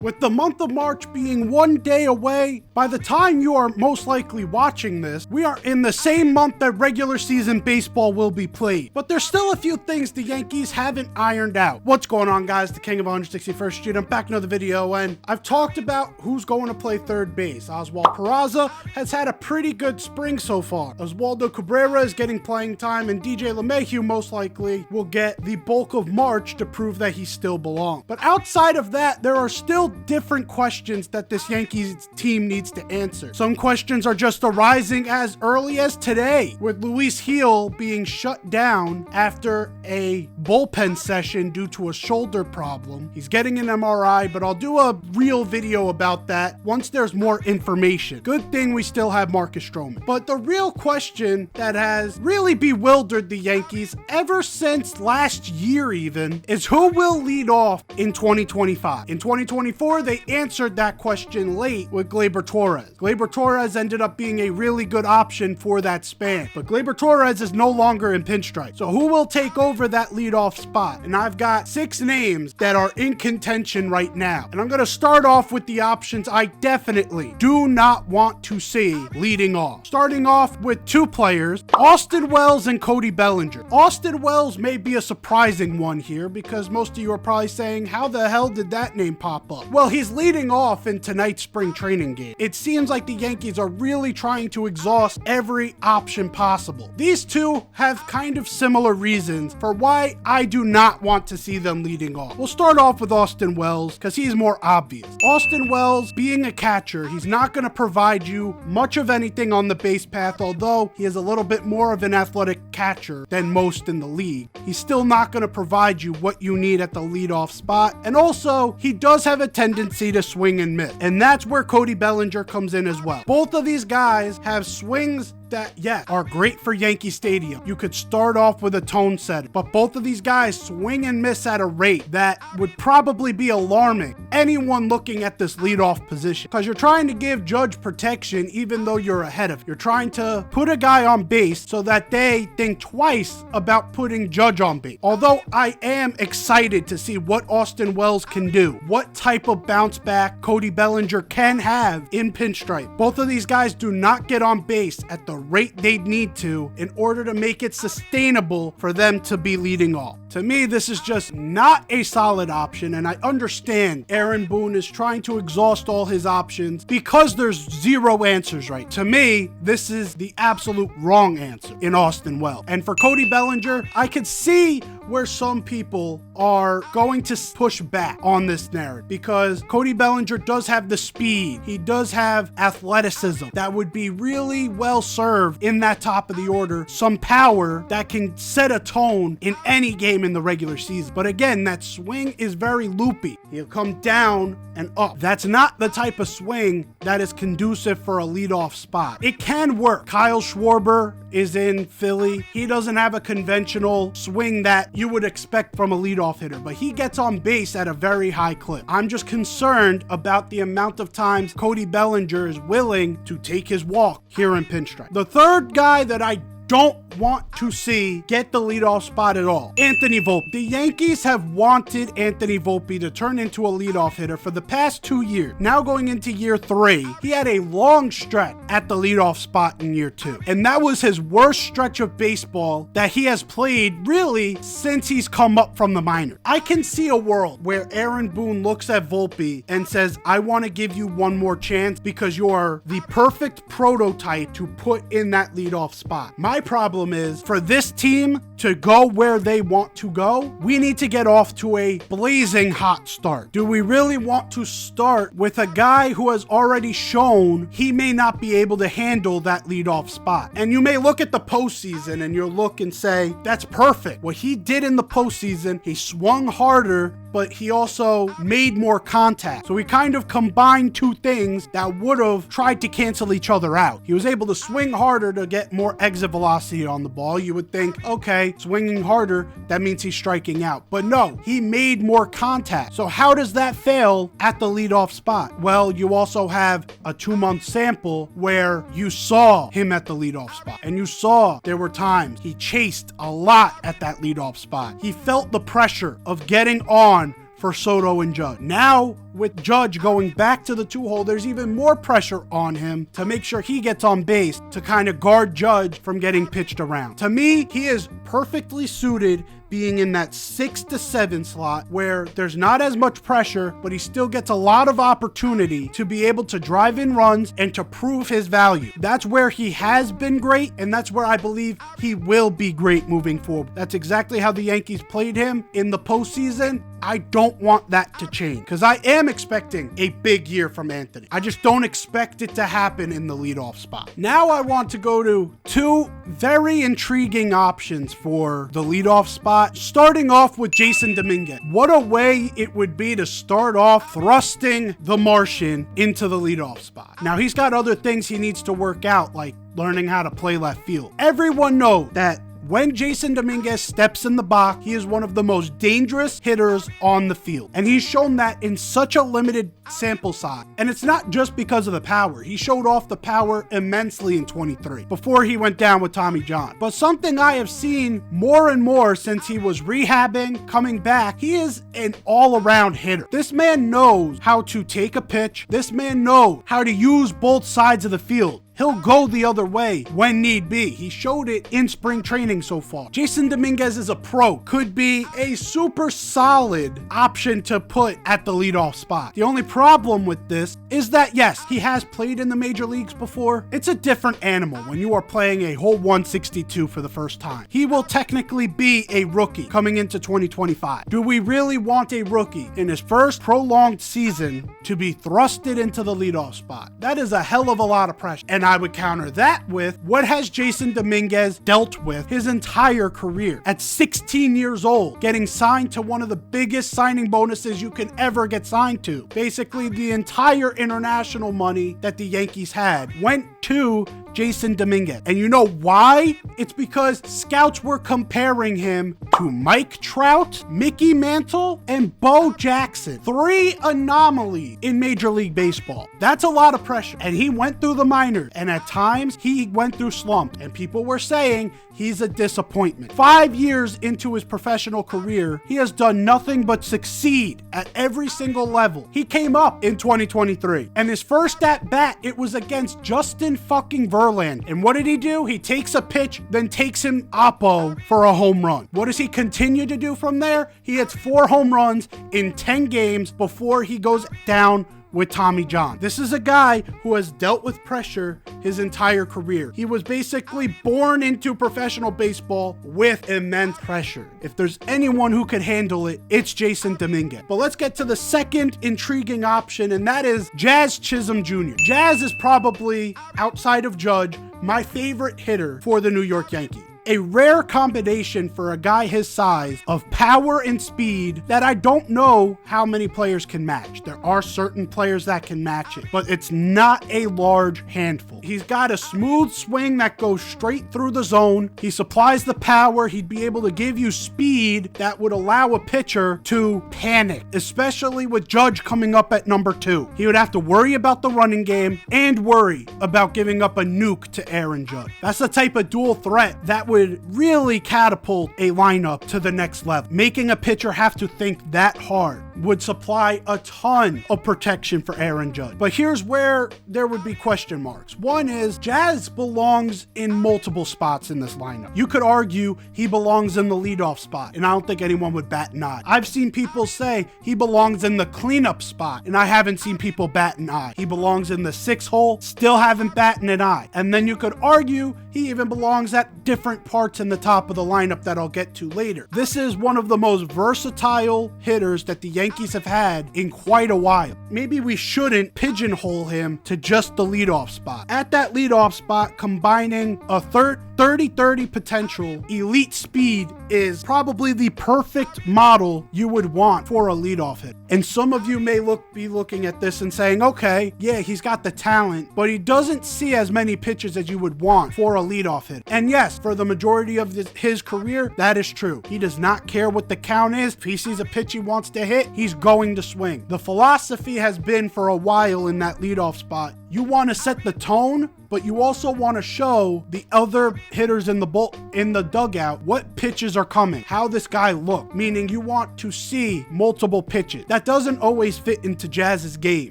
With the month of March being 1 day away, by the time you are most likely watching this, we are in the same month that regular season baseball will be played. But there's still a few things the Yankees haven't ironed out. What's going on, guys? The king of 161st Street. I'm back in another video, and I've talked about who's going to play third base. Oswald Peraza has had a pretty good spring so far. Oswaldo Cabrera is getting playing time, and DJ LeMahieu most likely will get the bulk of March to prove that he still belongs. But outside of that, there are still different questions that this Yankees team needs to answer. Some questions are just arising as early as today, with Luis Gil being shut down after a bullpen session due to a shoulder problem. He's getting an MRI, but I'll do a real video about that once there's more information. Good thing we still have Marcus Stroman. But the real question that has really bewildered the Yankees ever since last year even is who will lead off in 2025. In 2024, they answered that question late with Gleyber Torres. Gleyber Torres ended up being a really good option for that span, but Gleyber Torres is no longer in pinstripe. So who will take over that leadoff spot? And I've got 6 names that are in contention right now. And I'm going to start off with the options I definitely do not want to see leading off. Starting off with 2 players, Austin Wells and Cody Bellinger. Austin Wells may be a surprising one here because most of you are probably saying, how the hell did that name pop up? Well, he's leading off in tonight's spring training game. It seems like the Yankees are really trying to exhaust every option possible. These two have kind of similar reasons for why I do not want to see them leading off. We'll start off with Austin Wells because he's more obvious. Austin Wells, being a catcher, he's not going to provide you much of anything on the base path, although he is a little bit more of an athletic catcher than most in the league. He's still not going to provide you what you need at the leadoff spot, and also he does have a tendency to swing and miss, and that's where Cody Bellinger comes in as well. Both of these guys have swings that, yes, are great for Yankee Stadium. You could start off with a tone setter, but both of these guys swing and miss at a rate that would probably be alarming anyone looking at this leadoff position, because you're trying to give Judge protection even though you're ahead of him. You're trying to put a guy on base so that they think twice about putting Judge on base. Although I am excited to see what Austin Wells can do, what type of bounce back Cody Bellinger can have in pinstripe. Both of these guys do not get on base at the rate they'd need to in order to make it sustainable for them to be leading off. To me, this is just not a solid option, and I understand Aaron Boone is trying to exhaust all his options because there's 0 answers right. To me, this is the absolute wrong answer in Austin Wells. And for Cody Bellinger, I could see where some people are going to push back on this narrative because Cody Bellinger does have the speed. He does have athleticism that would be really well served in that top of the order. Some power that can set a tone in any game in the regular season. But again, that swing is very loopy. He'll come down and up. That's not the type of swing that is conducive for a leadoff spot. It can work. Kyle Schwarber is in Philly. He doesn't have a conventional swing that you would expect from a leadoff hitter, but he gets on base at a very high clip. I'm just concerned about the amount of times Cody Bellinger is willing to take his walk here in pinstripe. The third guy that I don't want to see get the leadoff spot at all, Anthony Volpe. The Yankees have wanted Anthony Volpe to turn into a leadoff hitter for the past 2 years. Now going into year 3, he had a long stretch at the leadoff spot in year 2. And that was his worst stretch of baseball that he has played really since he's come up from the minors. I can see a world where Aaron Boone looks at Volpe and says, I want to give you one more chance because you're the perfect prototype to put in that leadoff spot. My problem is for this team to go where they want to go, we need to get off to a blazing hot start. Do we really want to start with a guy who has already shown he may not be able to handle that leadoff spot? And you may look at the postseason and you'll look and say, that's perfect. What he did in the postseason, he swung harder, but he also made more contact. So he kind of combined 2 things that would have tried to cancel each other out. He was able to swing harder to get more exit velocity on the ball. You would think, okay, swinging harder, that means he's striking out. But no, he made more contact. So how does that fail at the leadoff spot? Well, you also have a 2-month sample where you saw him at the leadoff spot, and you saw there were times he chased a lot at that leadoff spot. He felt the pressure of getting on for Soto and Judge. Now, with Judge going back to the 2-hole, there's even more pressure on him to make sure he gets on base to kind of guard Judge from getting pitched around. To me, he is perfectly suited being in that 6 to 7 slot where there's not as much pressure, but he still gets a lot of opportunity to be able to drive in runs and to prove his value. That's where he has been great, and that's where I believe he will be great moving forward. That's exactly how the Yankees played him in the postseason. I don't want that to change because I am expecting a big year from Anthony. I just don't expect it to happen in the leadoff spot. Now I want to go to 2 very intriguing options for the leadoff spot, starting off with Jason Dominguez. What a way it would be to start off thrusting the Martian into the leadoff spot. Now he's got other things he needs to work out, like learning how to play left field. Everyone knows that when Jason Dominguez steps in the box, he is one of the most dangerous hitters on the field. And he's shown that in such a limited sample size. And it's not just because of the power. He showed off the power immensely in 23 before he went down with Tommy John. But something I have seen more and more since he was rehabbing, coming back, he is an all-around hitter. This man knows how to take a pitch. This man knows how to use both sides of the field. He'll go the other way when need be. He showed it in spring training so far. Jason Dominguez is a pro. Could be a super solid option to put at the leadoff spot. The only problem with this is that, yes, he has played in the major leagues before. It's a different animal when you are playing a whole 162 for the first time. He will technically be a rookie coming into 2025. Do we really want a rookie in his first prolonged season to be thrusted into the leadoff spot? That is a hell of a lot of pressure. And I would counter that with, what has Jason Dominguez dealt with his entire career? At 16 years old, getting signed to one of the biggest signing bonuses you can ever get signed to. Basically, the entire international money that the Yankees had went to Jason Dominguez. And you know why? It's because scouts were comparing him to Mike Trout, Mickey Mantle, and Bo Jackson. 3 anomalies in Major League Baseball. That's a lot of pressure. And he went through the minors, and at times he went through slumps, and people were saying he's a disappointment. 5 years into his professional career, he has done nothing but succeed at every single level. He came up in 2023, and his first at bat, it was against Justin fucking Verlander. And what did he do? He takes a pitch, then takes him oppo for a home run. What does he continue to do from there? He hits 4 home runs in 10 games before he goes down with Tommy John. This is a guy who has dealt with pressure his entire career. He was basically born into professional baseball with immense pressure. If there's anyone who could handle it, it's Jason Dominguez. But let's get to the second intriguing option, and that is Jazz Chisholm Jr. Jazz is probably, outside of Judge, my favorite hitter for the New York Yankees. A rare combination for a guy his size of power and speed that I don't know how many players can match. There are certain players that can match it, but it's not a large handful. He's got a smooth swing that goes straight through the zone. He supplies the power. He'd be able to give you speed that would allow a pitcher to panic, especially with Judge coming up at number 2. He would have to worry about the running game and worry about giving up a nuke to Aaron Judge. That's the type of dual threat that would really catapult a lineup to the next level. Making a pitcher have to think that hard would supply a ton of protection for Aaron Judge. But here's where there would be question marks. One is Jazz belongs in multiple spots in this lineup. You could argue he belongs in the leadoff spot, and I don't think anyone would bat an eye. I've seen people say he belongs in the cleanup spot, and I haven't seen people bat an eye. He belongs in the 6 hole, still haven't batted an eye. And then you could argue he even belongs at different parts in the top of the lineup that I'll get to later. This is one of the most versatile hitters that the Yankees have had in quite a while. Maybe we shouldn't pigeonhole him to just the leadoff spot. At that leadoff spot, combining a 30-30 potential, elite speed is probably the perfect model you would want for a leadoff hit. And some of you may be looking at this and saying, okay, yeah, he's got the talent, but he doesn't see as many pitches as you would want for a leadoff hit. And yes, for the majority of his career, that is true. He does not care what the count is. If he sees a pitch he wants to hit, he's going to swing. The philosophy has been for a while in that leadoff spot, you want to set the tone, but you also want to show the other hitters in the dugout what pitches are coming, how this guy look, meaning you want to see multiple pitches. That doesn't always fit into Jazz's game.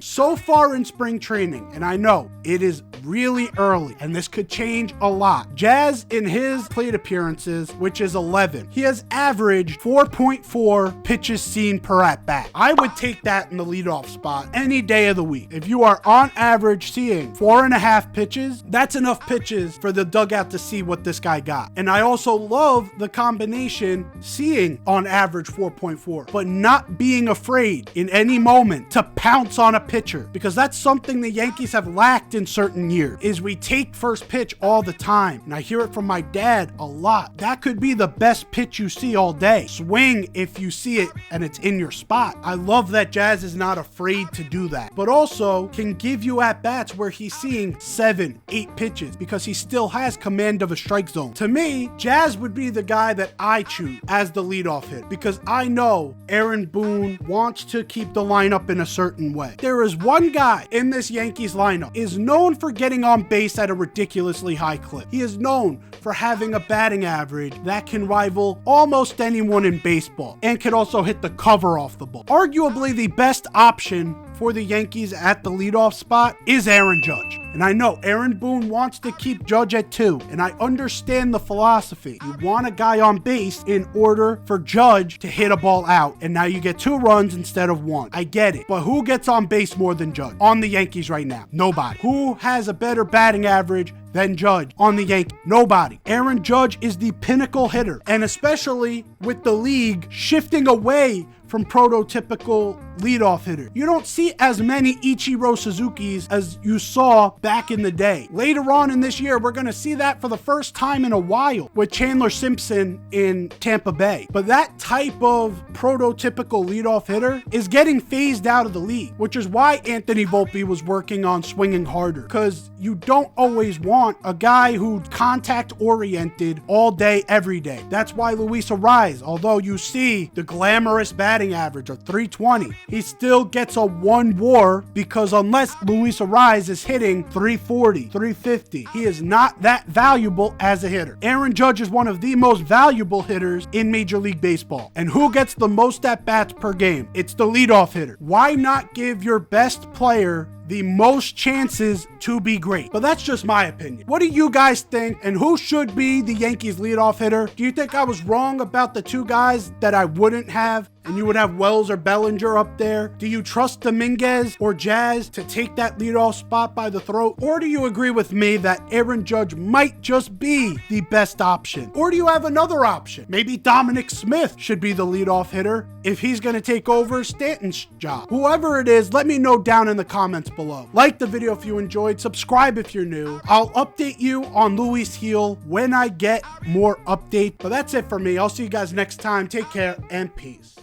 So far in spring training, and I know it is really early and this could change a lot, Jazz in his plate appearances, which is 11, he has averaged 4.4 pitches seen per at bat. I would take that in the leadoff spot any day of the week. If you are on average seeing 4.5 pitches, that's enough pitches for the dugout to see what this guy got. And I also love the combination seeing on average 4.4, but not being afraid in any moment to pounce on a pitcher, because that's something the Yankees have lacked in certain years, is we take first pitch all the time. And I hear it from my dad a lot. That could be the best pitch you see all day. Swing if you see it and it's in your spot. I love that Jazz is not afraid to do that, but also can give you at bats where he's seeing 7, 8 pitches because he still has command of a strike zone. To me, Jazz would be the guy that I choose as the leadoff hit, because I know Aaron Boone wants to keep the lineup in a certain way. There is one guy in this Yankees lineup is known for getting on base at a ridiculously high clip. He is known for having a batting average that can rival almost anyone in baseball and can also hit the cover off the ball. Arguably the best option for the Yankees at the leadoff spot is Aaron Judge. And I know Aaron Boone wants to keep Judge at 2, and I understand the philosophy. You want a guy on base in order for Judge to hit a ball out, and now you get 2 runs instead of 1. I get it, but who gets on base more than Judge on the Yankees right now? Nobody. Who has a better batting average than Judge on the Yankees? Nobody. Aaron Judge is the pinnacle hitter, and especially with the league shifting away from prototypical leadoff hitter, you don't see as many Ichiro Suzuki's as you saw back in the day. Later on in this year, we're going to see that for the first time in a while with Chandler Simpson in Tampa Bay. But that type of prototypical leadoff hitter is getting phased out of the league, which is why Anthony Volpe was working on swinging harder, because you don't always want a guy who's contact oriented all day, every day. That's why Luis Arraez, although you see the glamorous batting average of 320, he still gets a 1 WAR, because unless Luis Arraez is hitting 340, 350, he is not that valuable as a hitter. Aaron Judge is one of the most valuable hitters in Major League Baseball. And who gets the most at-bats per game? It's the leadoff hitter. Why not give your best player the most chances to be great? But that's just my opinion. What do you guys think? And who should be the Yankees leadoff hitter? Do you think I was wrong about the 2 guys that I wouldn't have, and you would have Wells or Bellinger up there? Do you trust Dominguez or Jazz to take that leadoff spot by the throat? Or do you agree with me that Aaron Judge might just be the best option? Or do you have another option? Maybe Dominic Smith should be the leadoff hitter if he's going to take over Stanton's job. Whoever it is, let me know down in the comments below. Like the video if you enjoyed, subscribe if you're new. I'll update you on Luis Gil when I get more updates. But that's it for me. I'll see you guys next time. Take care and peace.